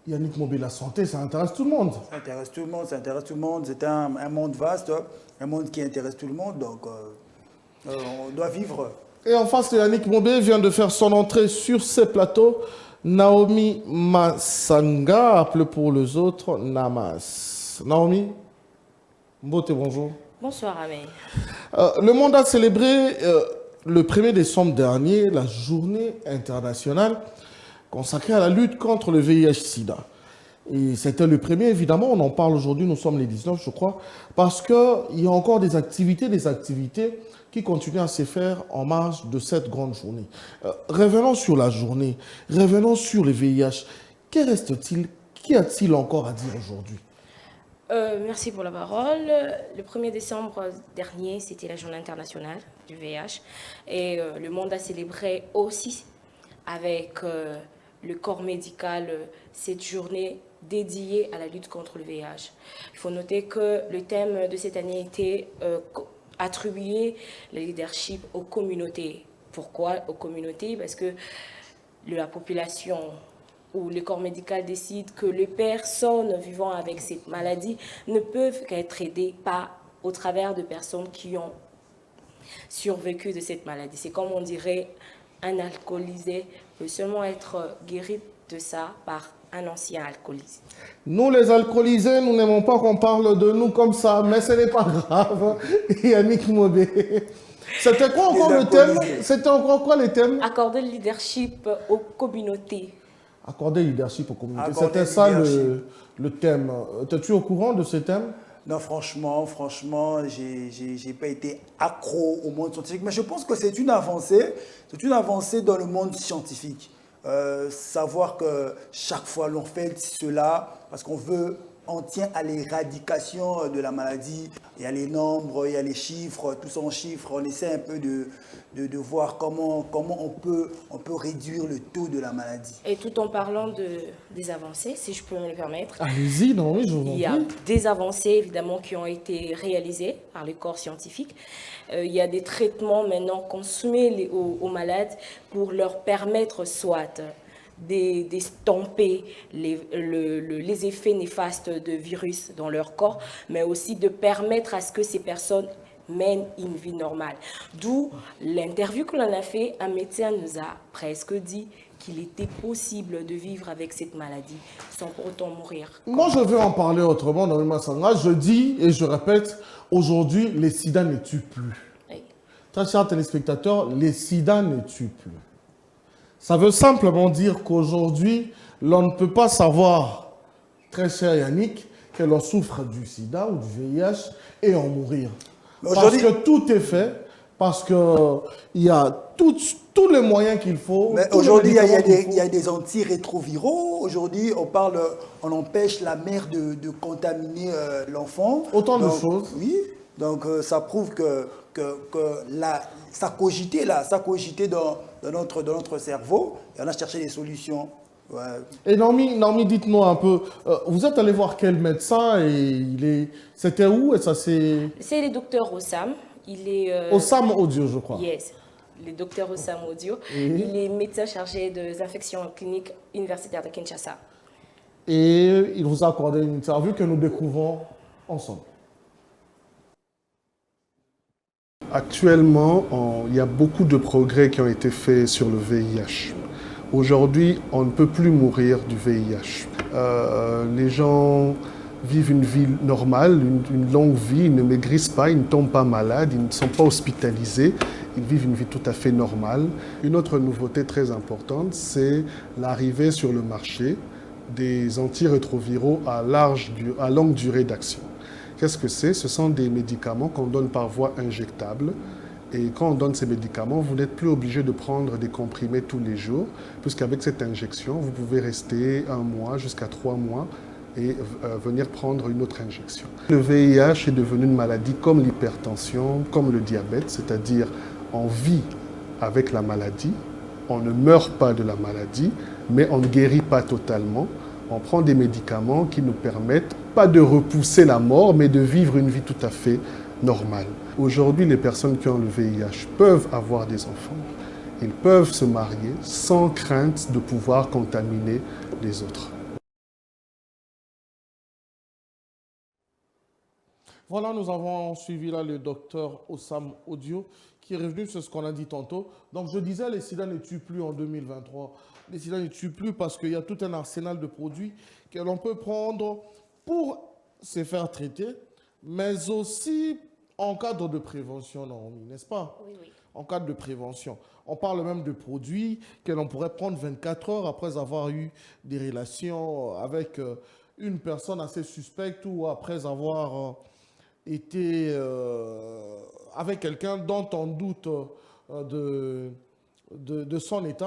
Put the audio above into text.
Yannick Mobé, la santé, ça intéresse tout le monde. Ça intéresse tout le monde, ça intéresse tout le monde. C'est un monde vaste, un monde qui intéresse tout le monde. Donc, on doit vivre. Et en face, Yannick Mobé vient de faire son entrée sur ces plateaux. Naomi Massanga, appelée pour les autres Namas. Naomi, Mbote, bonjour. Bonsoir, Amé. Le monde a célébré le 1er décembre dernier la journée internationale consacrée à la lutte contre le VIH-Sida. Et c'était le premier, évidemment, on en parle aujourd'hui, nous sommes les 19, je crois, parce qu'il y a encore des activités qui continuent à se faire en marge de cette grande journée. Revenons sur la journée, revenons sur le VIH. Que reste-t-il, qu'y a-t-il encore à dire aujourd'hui? Merci pour la parole. Le 1er décembre dernier, c'était la journée internationale du VIH. Et le monde a célébré aussi avec le corps médical cette journée dédiée à la lutte contre le VIH. Il faut noter que le thème de cette année était attribuer le leadership aux communautés. Pourquoi aux communautés? Parce que la population où le corps médical décide que les personnes vivant avec cette maladie ne peuvent qu'être aidées au travers de personnes qui ont survécu de cette maladie. C'est comme on dirait, un alcoolisé peut seulement être guéri de ça par un ancien alcoolisé. Nous, les alcoolisés, nous n'aimons pas qu'on parle de nous comme ça, mais ce n'est pas grave. Yannick Mobé. C'était quoi encore le thème? C'était encore quoi le thème? Accorder le leadership aux communautés. Accorder le leadership aux communautés. C'était ça le thème. Es-tu au courant de ce thème? Non, franchement, j'ai pas été accro au monde scientifique, mais je pense que c'est une avancée dans le monde scientifique. Savoir que chaque fois l'on fait cela parce on tient à l'éradication de la maladie. Il y a les nombres, il y a les chiffres, tout ça en chiffres. On essaie un peu de voir comment on peut réduire le taux de la maladie. Et tout en parlant des avancées, si je peux me le permettre. Allez-y, non, oui, je vous en prie. Il y a des avancées, évidemment, qui ont été réalisées par les corps scientifiques. Il y a des traitements maintenant qu'on soumet aux malades pour leur permettre soit d'estomper les effets néfastes de virus dans leur corps, mais aussi de permettre à ce que ces personnes mènent une vie normale. D'où l'interview que l'on a fait, un médecin nous a presque dit qu'il était possible de vivre avec cette maladie sans pour autant mourir. Moi, je veux en parler autrement dans le Massanga. Je dis et je répète, aujourd'hui, les sida ne tuent plus. Oui. Très chers téléspectateurs, les sida ne tuent plus. Ça veut simplement dire qu'aujourd'hui, l'on ne peut pas savoir, très cher Yannick, que l'on souffre du sida ou du VIH et en mourir. Parce que tout est fait, parce qu'il y a tous les moyens qu'il faut. Mais aujourd'hui, il y a des antirétroviraux. Aujourd'hui, on empêche la mère de contaminer l'enfant. Autant de choses. Oui, donc ça prouve que ça cogitait dans notre cerveau et on a cherché des solutions. Ouais. Et Naomi, dites-nous un peu, vous êtes allé voir quel médecin et c'était où et ça c'est... C'est le docteur Ossam. Il est... Ossam Audio, je crois. Yes, le docteur Ossam Audio. Il est médecin chargé des infections cliniques universitaires de Kinshasa. Et il vous a accordé une interview que nous découvrons ensemble. Actuellement, il y a beaucoup de progrès qui ont été faits sur le VIH. Aujourd'hui, on ne peut plus mourir du VIH. Les gens vivent une vie normale, une longue vie, ils ne maigrissent pas, ils ne tombent pas malades, ils ne sont pas hospitalisés, ils vivent une vie tout à fait normale. Une autre nouveauté très importante, c'est l'arrivée sur le marché des antirétroviraux à longue durée d'action. Qu'est-ce que c'est? Ce sont des médicaments qu'on donne par voie injectable. Et quand on donne ces médicaments, vous n'êtes plus obligé de prendre des comprimés tous les jours, puisqu'avec cette injection, vous pouvez rester 1 mois jusqu'à 3 mois et venir prendre une autre injection. Le VIH est devenu une maladie comme l'hypertension, comme le diabète, c'est-à-dire on vit avec la maladie, on ne meurt pas de la maladie, mais on ne guérit pas totalement. On prend des médicaments qui nous permettent pas de repousser la mort, mais de vivre une vie tout à fait normale. Aujourd'hui, les personnes qui ont le VIH peuvent avoir des enfants. Ils peuvent se marier sans crainte de pouvoir contaminer les autres. Voilà, nous avons suivi là le docteur Osam Odio qui est revenu sur ce qu'on a dit tantôt. Donc je disais, les sida ne tuent plus en 2023. Les sida ne tuent plus parce qu'il y a tout un arsenal de produits que l'on peut prendre pour se faire traiter, mais aussi en cadre de prévention, Naomi, n'est-ce pas? Oui, oui. En cadre de prévention. On parle même de produits que l'on pourrait prendre 24 heures après avoir eu des relations avec une personne assez suspecte ou après avoir été avec quelqu'un dont on doute de son état.